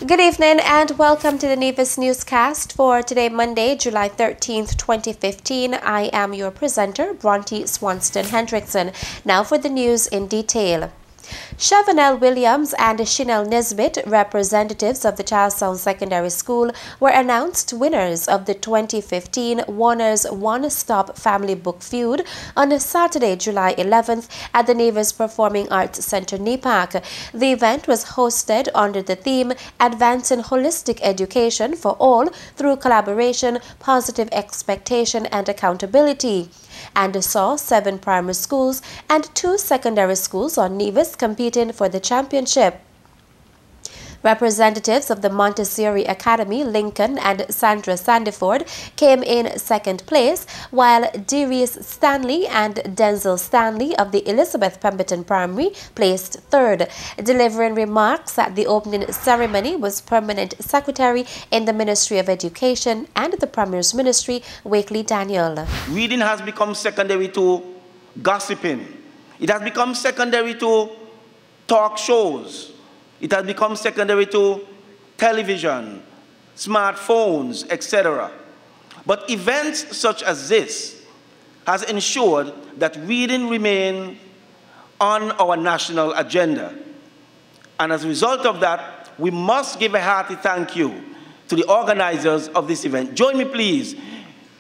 Good evening and welcome to the Nevis Newscast for today, Monday, July 13th, 2015. I am your presenter, Bronte Swanston Hendrickson. Now for the news in detail. Chavanel Williams and Chanel Nisbet, representatives of the Charlestown Secondary School, were announced winners of the 2015 Warner's One-Stop Family Book Feud on Saturday, July 11th at the Nevis Performing Arts Center, NEPAC. The event was hosted under the theme Advancing Holistic Education for All through Collaboration, Positive Expectation and Accountability, and saw 7 primary schools and 2 secondary schools on Nevis competing for the championship. Representatives of the Montessori Academy, Lincoln and Sandra Sandiford came in second place, while Darius Stanley and Denzel Stanley of the Elizabeth Pemberton Primary placed third. Delivering remarks at the opening ceremony was Permanent Secretary in the Ministry of Education and the Premier's Ministry, Wakely Daniel. Reading has become secondary to gossiping. It has become secondary to talk shows. It has become secondary to television, smartphones, etc. But events such as this has ensured that reading remains on our national agenda. And as a result of that, we must give a hearty thank you to the organizers of this event. Join me, please,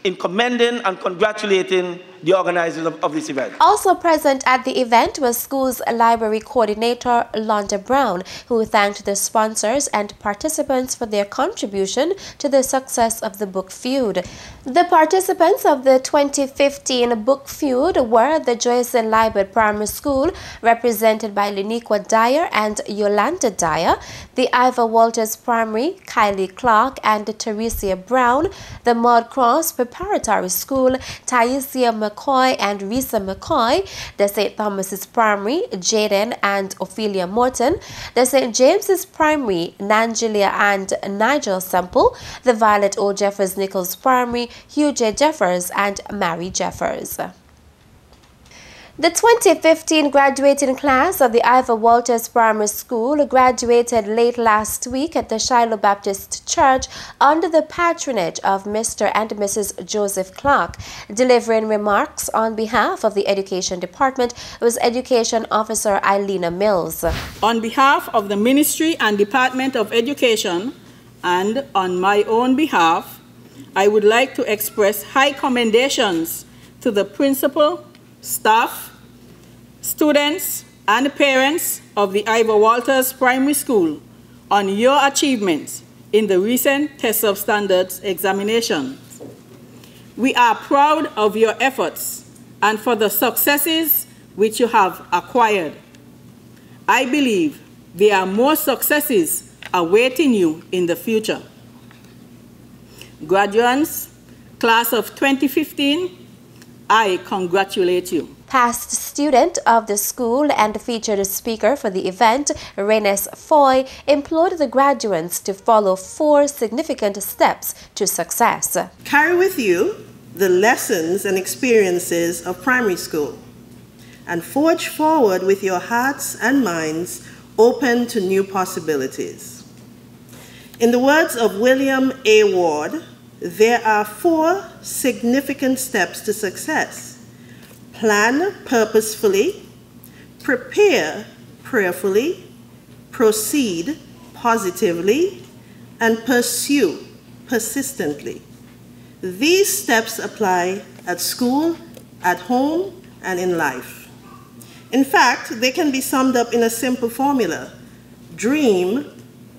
in commending and congratulating the organizers of this event. Also present at the event was school's library coordinator, Londa Brown, who thanked the sponsors and participants for their contribution to the success of the book feud. The participants of the 2015 book feud were the Joycelyn Liebert Primary School, represented by Liniqua Dyer and Yolanda Dyer, the Ivor Walters Primary, Kylie Clark and Teresia Brown, the Maud Cross Preparatory School, Taisia McCoy and Risa McCoy, the St. Thomas's Primary, Jaden and Ophelia Morton, the St. James's Primary, Nangelia and Nigel Semple, the Violet O. Jeffers Nichols Primary, Hugh J. Jeffers and Mary Jeffers. The 2015 graduating class of the Ivor Walters Primary School graduated late last week at the Shiloh Baptist Church under the patronage of Mr. and Mrs. Joseph Clark. Delivering remarks on behalf of the Education Department was Education Officer Eilina Mills. On behalf of the Ministry and Department of Education and on my own behalf, I would like to express high commendations to the principal, staff, students, and parents of the Ivor Walters Primary School on your achievements in the recent Test of Standards examination. We are proud of your efforts and for the successes which you have acquired. I believe there are more successes awaiting you in the future. Graduates, class of 2015, I congratulate you. Past student of the school and featured speaker for the event, Renes Foy, implored the graduates to follow 4 significant steps to success. Carry with you the lessons and experiences of primary school and forge forward with your hearts and minds open to new possibilities. In the words of William A. Ward, there are 4 significant steps to success. Plan purposefully, prepare prayerfully, proceed positively, and pursue persistently. These steps apply at school, at home, and in life. In fact, they can be summed up in a simple formula: dream,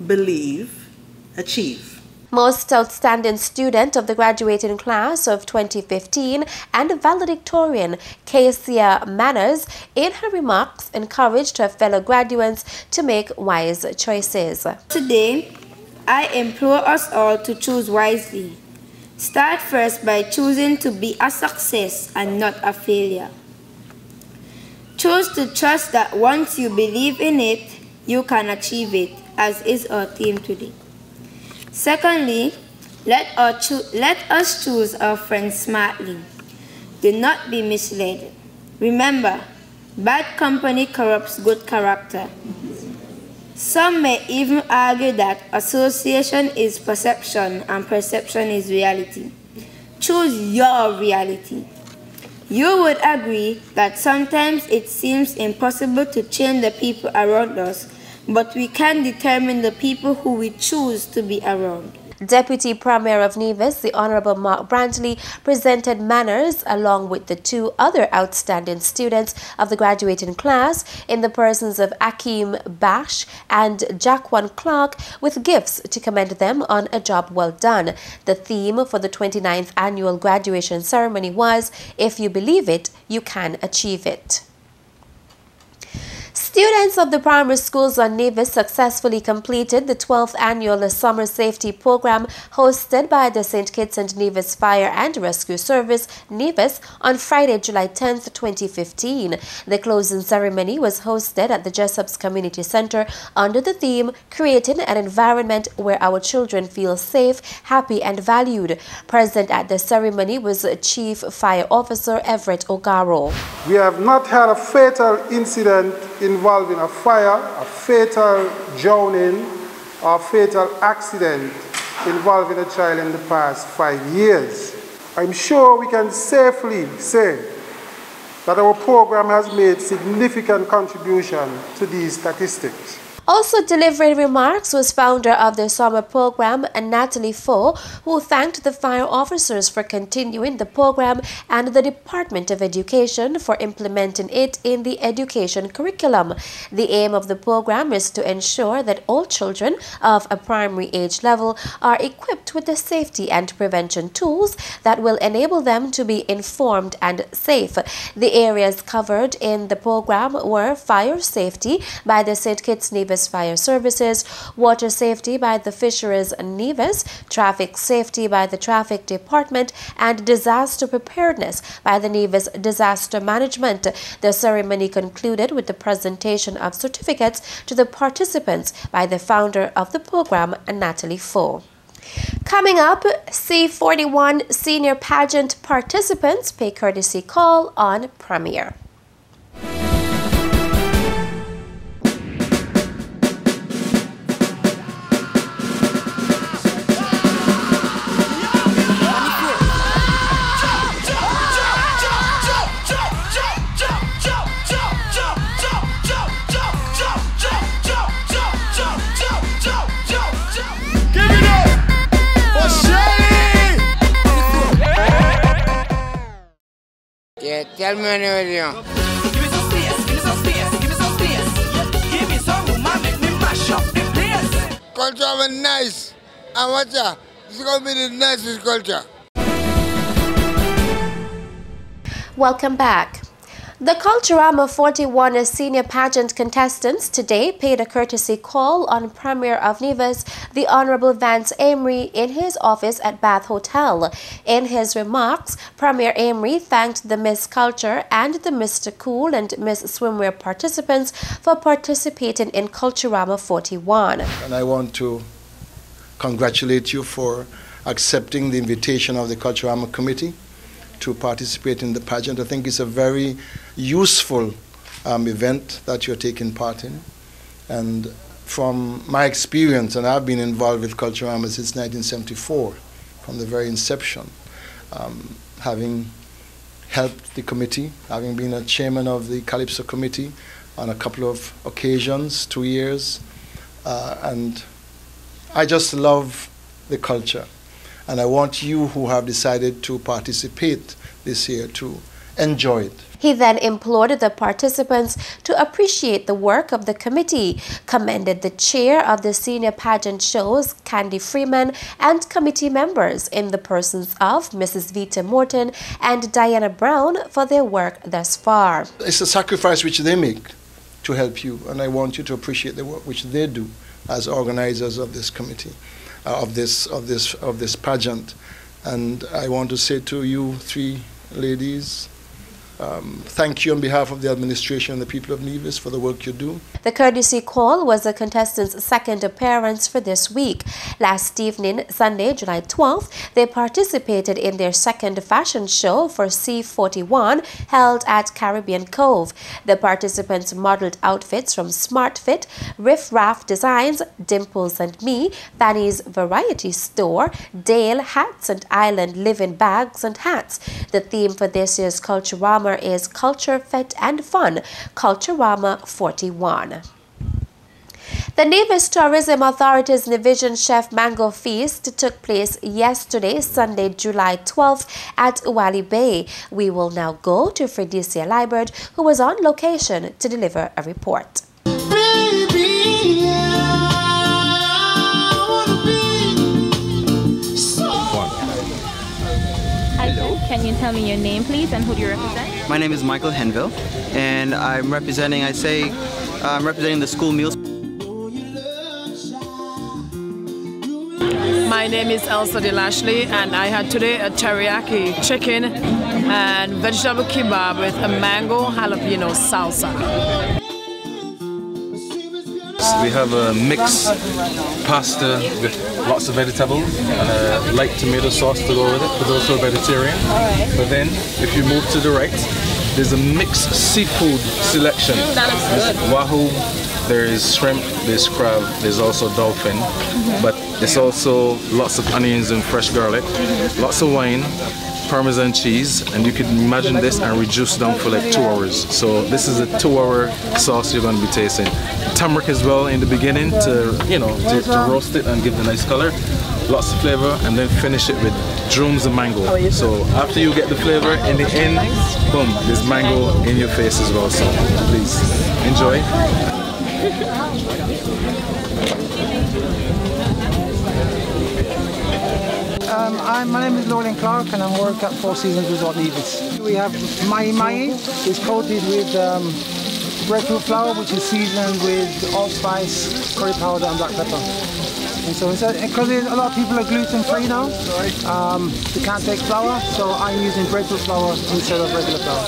believe, achieve. Most outstanding student of the graduating class of 2015 and valedictorian Kesia Manners, in her remarks, encouraged her fellow graduates to make wise choices. Today, I implore us all to choose wisely. Start first by choosing to be a success and not a failure. Choose to trust that once you believe in it, you can achieve it, as is our theme today. Secondly, let us choose our friends smartly. Do not be misled. Remember, bad company corrupts good character. Some may even argue that association is perception and perception is reality. Choose your reality. You would agree that sometimes it seems impossible to change the people around us, but we can determine the people who we choose to be around. Deputy Premier of Nevis, the Honorable Mark Brantley, presented manners along with the two other outstanding students of the graduating class in the persons of Akeem Bash and Jaquan Clark with gifts to commend them on a job well done. The theme for the 29th annual graduation ceremony was, "If you believe it, you can achieve it." Students of the primary schools on Nevis successfully completed the 12th annual Summer Safety Program hosted by the St. Kitts and Nevis Fire and Rescue Service, Nevis, on Friday, July 10, 2015. The closing ceremony was hosted at the Jessup's Community Center under the theme, "Creating an Environment Where Our Children Feel Safe, Happy and Valued." Present at the ceremony was Chief Fire Officer Everett Ogaro. We have not had a fatal incident involving a fire, a fatal drowning, or fatal accident involving a child in the past 5 years. I'm sure we can safely say that our program has made significant contribution to these statistics. Also delivering remarks was founder of the summer program, Natalie Fo, who thanked the fire officers for continuing the program and the Department of Education for implementing it in the education curriculum. The aim of the program is to ensure that all children of a primary age level are equipped with the safety and prevention tools that will enable them to be informed and safe. The areas covered in the program were fire safety by the St. Kitts Nevis Fire Services, water safety by the Fisheries Nevis, traffic safety by the Traffic Department, and disaster preparedness by the Nevis Disaster Management. The ceremony concluded with the presentation of certificates to the participants by the founder of the program, Natalie Fo. Coming up, C41 senior pageant participants pay courtesy call on Premier. Yeah, tell me when you're ready. Give me some space, give me some space, give me some space. Give me some room and make me mash up the place. Culture was nice. And what's that? This is going to be the nicest culture. Welcome back. The Culturama 41 senior pageant contestants today paid a courtesy call on Premier of Nevis, the Honorable Vance Amory, in his office at Bath Hotel. In his remarks, Premier Amory thanked the Miss Culture and the Mr. Cool and Miss Swimwear participants for participating in Culturama 41. And I want to congratulate you for accepting the invitation of the Culturama Committee to participate in the pageant. I think it's a very useful event that you're taking part in. And from my experience, and I've been involved with Culturama since 1974, from the very inception, having helped the committee, having been a chairman of the Calypso Committee on a couple of occasions, 2 years, and I just love the culture. And I want you who have decided to participate this year to enjoy it. He then implored the participants to appreciate the work of the committee, commended the chair of the senior pageant shows, Candy Freeman, and committee members in the persons of Mrs. Vita Morton and Diana Brown for their work thus far. It's a sacrifice which they make to help you, and I want you to appreciate the work which they do as organizers of this committee. Of this pageant, and I want to say to you three ladies, thank you on behalf of the administration and the people of Nevis for the work you do. The courtesy call was the contestants' second appearance for this week. Last evening, Sunday, July 12th, they participated in their second fashion show for C41 held at Caribbean Cove. The participants modeled outfits from Smart Fit, Riff Raff Designs, Dimples and Me, Fanny's Variety Store, Dale Hats and Island Living Bags and Hats. The theme for this year's Culturama is Culture, Fit and Fun, Culturama 41. The Nevis Tourism Authority's Division Chef Mango Feast took place yesterday, Sunday, July 12th at Uwali Bay. We will now go to Fredicia Libert, who was on location to deliver a report. Can you tell me your name, please, and who do you represent? My name is Michael Henville, and I'm representing, I'm representing the school meals. My name is Elsa De Lashley, and I had today a teriyaki chicken and vegetable kebab with a mango jalapeno salsa. We have a mixed pasta with lots of vegetables and a light tomato sauce to go with it for those who are vegetarian. But then, if you move to the right, there's a mixed seafood selection. There's wahoo, there is shrimp, there's crab, there's also dolphin. But there's also lots of onions and fresh garlic, lots of wine, Parmesan cheese, and you can imagine this and reduce down for like 2 hours. So this is a 2-hour sauce you're going to be tasting. Turmeric as well in the beginning to, to roast it and give it a nice color. Lots of flavor, and then finish it with drums of mango. So after you get the flavor, in the end, boom, there's mango in your face as well. So please enjoy. My name is Lauren Clark, and I work at Four Seasons Resort Nevis. We have mahi. It's coated with breadfruit flour, which is seasoned with allspice, curry powder, and black pepper. And so because a lot of people are gluten free now, they can't take flour, so I'm using breadfruit flour instead of regular flour.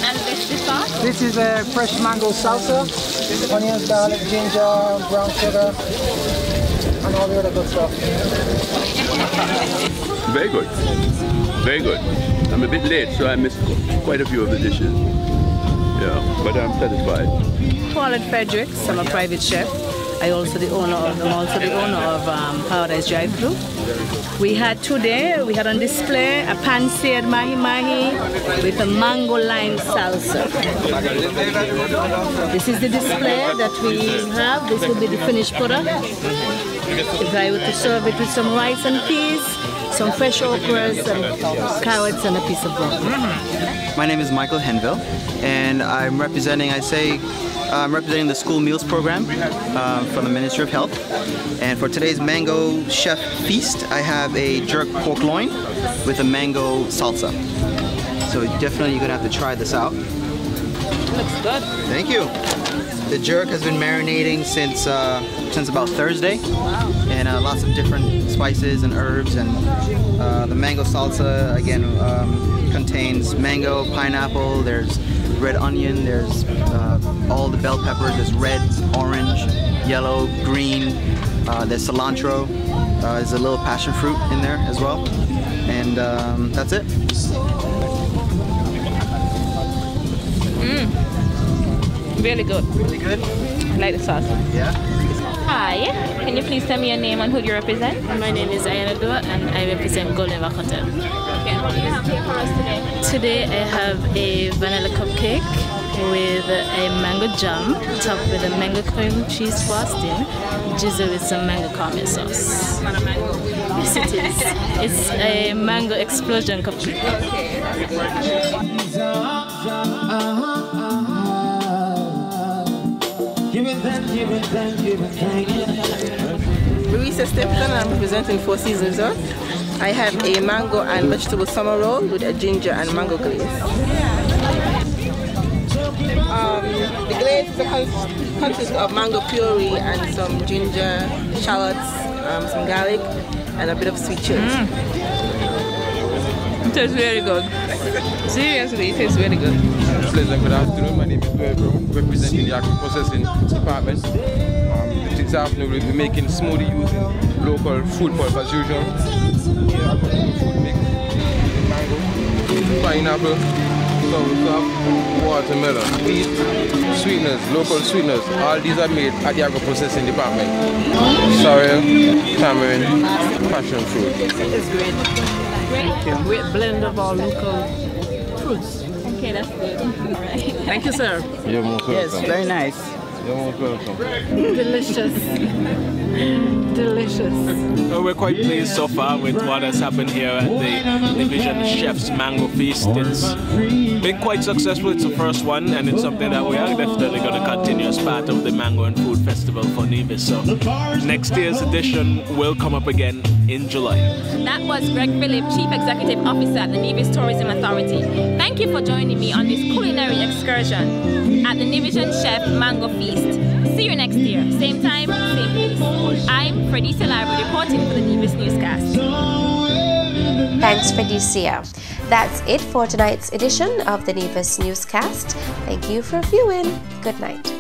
And this sauce? This is a fresh mango salsa, onions, garlic, ginger, brown sugar, and all the other good stuff. Very good. Very good. I'm a bit late, so I missed quite a few of the dishes. Yeah, but I'm satisfied. Paulette Fredericks, I'm a private chef. I'm also the owner of Paradise Drive-Thru. We had on display a pan-seared mahi-mahi with a mango lime salsa. This is the display that we have. This will be the finished product. If I were to serve it with some rice and peas, some fresh okras and carrots and a piece of broccoli. My name is Michael Henville, and I'm representing, I'm representing the school meals program from the Ministry of Health. And for today's Mango Chef Feast, I have a jerk pork loin with a mango salsa. So definitely you're gonna have to try this out. Looks good. Thank you. The jerk has been marinating since about Thursday, and lots of different spices and herbs. And the mango salsa again contains mango, pineapple. There's red onion. There's all the bell peppers. There's red, orange, yellow, green. There's cilantro. There's a little passion fruit in there as well, and that's it. Really good. Really good? I like the sauce. Yeah? Hi, can you please tell me your name and who do you represent? My name is Ayana Dua, and I represent Golden Rock Hotel. Okay, and what do you have here for us today? Today I have a vanilla cupcake with a mango jam topped with a mango cream cheese frosting, drizzled with some mango caramel sauce. What a mango. Yes, it is. It's a mango explosion cupcake. Louisa Stephen, I'm representing Four Seasons Resort. I have a mango and vegetable summer roll with a ginger and mango glaze. The glaze consists of mango puree and some ginger, shallots, some garlic, and a bit of sweet chili. It is very good. Seriously, it is very good. Pleasant good afternoon. My name is Webber, representing the agro-processing department. This afternoon we'll be making smoothie using local food pulp as usual. Here I've got food mix, mango, pineapple, sauerkraut, watermelon, wheat, sweeteners, local sweeteners. All these are made at the agro-processing department. Sorrel, tamarind, passion fruit. It's great. Great. Great blend of all local fruits. Okay, that's good. All right. Thank you, sir. You're most welcome. Yes, very nice. You're most welcome. Delicious. Delicious. Well, we're quite pleased so far with what has happened here at the Division Chef's Mango Feast. It's been quite successful. It's the first one, and it's something that we are definitely going to continue as part of the Mango and Food Festival for Nevis. So next year's edition will come up again in July. That was Greg Phillip, Chief Executive Officer at the Nevis Tourism Authority. Thank you for joining me on this culinary excursion at the Division Chef Mango Feast. See you next year, same time, same place. I'm Fredisa Library reporting for the Nevis Newscast. Thanks, Fredisia. That's it for tonight's edition of the Nevis Newscast. Thank you for viewing. Good night.